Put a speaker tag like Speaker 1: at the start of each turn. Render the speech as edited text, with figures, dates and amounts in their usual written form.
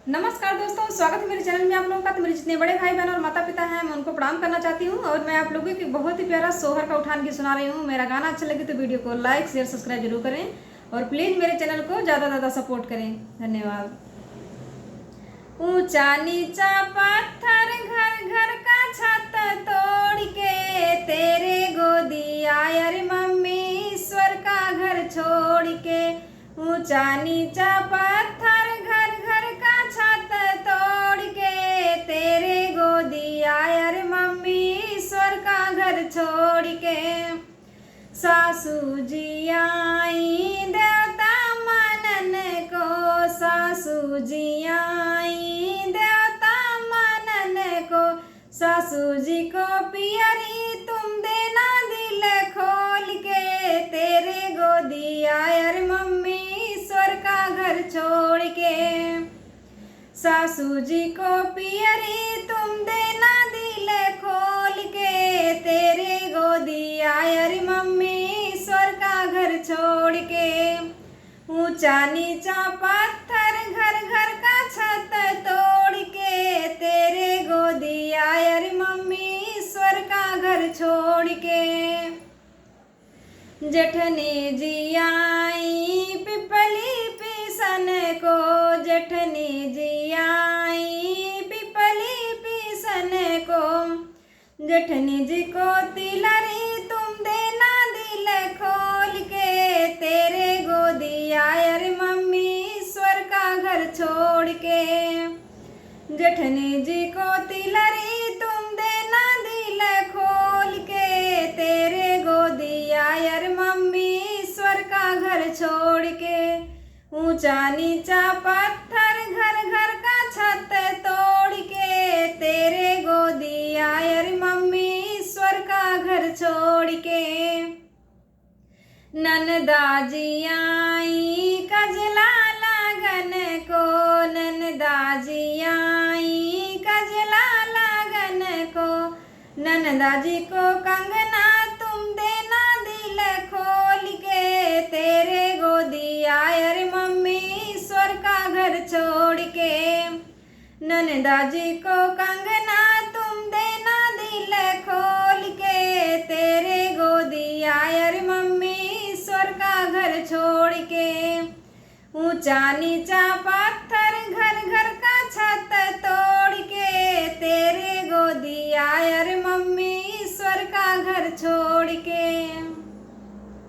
Speaker 1: नमस्कार दोस्तों, स्वागत है मेरे चैनल में आप लोगों का। तो मेरे जितने बड़े भाई बहन और माता पिता हैं, मैं उनको प्रणाम करना चाहती हूँ। और मैं आप लोगों की बहुत ही प्यारा सोहर का उठान की सुना रही हूँ। मेरा गाना अच्छा लगे तो वीडियो को लाइक शेयर सब्सक्राइब जरूर करें और प्लीज़ मेरे चैनल को ज़्यादा ज़्यादा सपोर्ट करें। धन्यवाद। ऊंचा नीचा पत्थर घर घर का छत तोड़ के तेरे गोदी आया रे मम्मी ईश्वर का घर छोड़ के। ऊंचा नीचा पत्थर घर घर का छत तोड़ के तेरे गोदी आया रे मम्मी ईश्वर का घर छोड़ के। सासू जी आई देवता मनन को, सासू जी आई देवता मनन को। सासू जी को पियरी तुम देना दिल खोल के तेरे गोदी आया रे मम्मी ईश्वर का घर छोड़ के। सासू जी को पियरी तुम देना दिल खोल के तेरे गोदी आया रे मम्मी ईश्वर का घर छोड़ के। ऊंचा नीचा पत्थर घर घर का छत तोड़ के तेरे गोदी आया रे मम्मी ईश्वर का घर छोड़ के। जेठनी जी आई पिपली पीसन को, जेठनी जी आई पिपली पीसन को। जेठनी जी को तिलरी तुम देना दिल खोल के तेरे गोदी आया रे मम्मी ईश्वर का घर छोड़ के। जेठनी जी को तिलरी तुम देना दिल खोल के तेरे गोदी आया रे मम्मी ईश्वर का घर छोड़ के। ऊंचा नीचा पत्थर घर घर का छत तोड़ के तेरे गोदी आया रे मम्मी ईश्वर का घर छोड़ के। ननदा जी आई कजला लगन को, ननदा जी आई कजला लगन को। ननदा जी को कंगना तुम देना दिल खोल के तेरे गोदी आया रे मम्मी ईश्वर का घर छोड़ के। ननदा जी को कंगना तुम देना दिल खोल के तेरे गोदी आया रे मम्मी ईश्वर का घर छोड़ के। ऊंचा नीचा